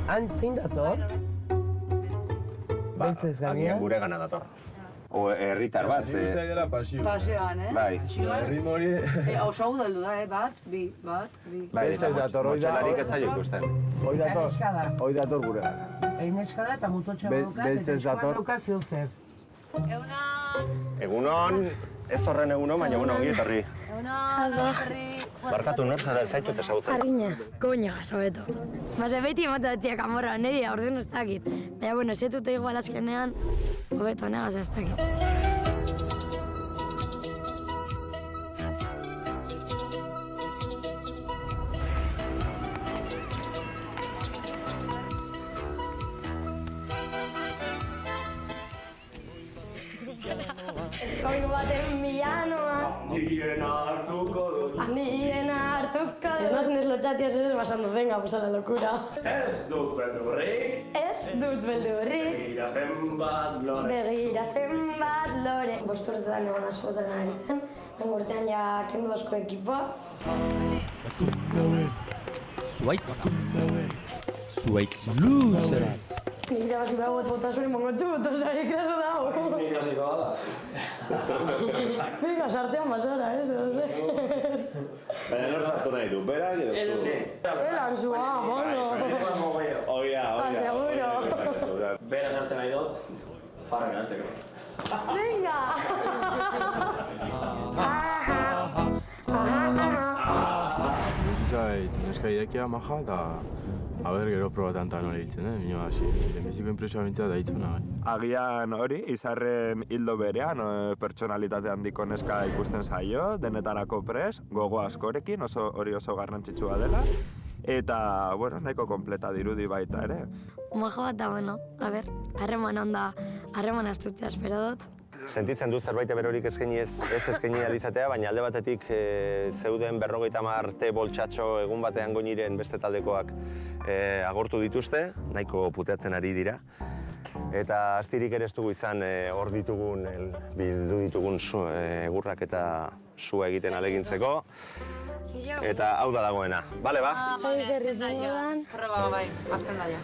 Han zein dator? Beltzez gainean? Agian gure gana dator. O herritar bat, Paseoan, bai. Erritmo hori... Oso hau daldu da, bat, bi. Beltzez dator, hoi da... Motxelarik ez zaio ikusten. Hoi dator gure gana. Egin eskada eta mutotxa daukat, eta eskuan daukat zeu zer. Egunon, ez horren egunon, baina egunon, ongi etorri. Barkatu nor zara ez zaitut ezagutzen. Argina, goña gasobeto. Base beti emate batziak amorra, niri orduan ez dakit. Baina, bueno, setute igual azkenean, hobeto negaz ez dakit. Koik baten milanoa. Handien hartuko dut. Ez nazen ez lotxatiaz ere basando, venga, pues a la locura. Ez dut beldurrik. Begira zenbat lore. Bost urtetan egon askotan aritzen. Ben urtean ja kendu asko ekipoa. Zuaitz luzera. Nire basi behar botasuri mongotxu botosari, klaro dago. Nire hasiko da. Venga, sartean basara, no sé. Baina nor sartu nahi du, berak edo zu? Zelan zua, bono. Oia. Seguro. Bera sartzen nahi dut, farra gazteko. Venga! Neska irekia maja eta... gero probatan eta nori hiltzen, minua hasi. Lehenbiziko impresioa bintzat da hitzuna. Agian hori, izarren hildo berean, pertsonalitate handiko neska ikusten zaio, denetarako pres, gogo askorekin, hori oso garrantzitsua dela. Eta, bueno, nahiko kompleta dirudi baita ere. Majo bat da, bueno, a ber, harreman onda, harreman astutzea espero dut. Sentitzen du zerbait berorik ez eskaini alizatea, baina alde batetik zeuden 50 arte boltsatxo egun batean goiniren beste taldekoak agortu dituzte, nahiko puteatzen ari dira. Eta astirik ere ez dugu izan hor ditugun, bildu ditugun egurrak eta sua egiten alegintzeko. Eta hau da dagoena, bale ba? Zerri zingudan. Horre bai, azten daia.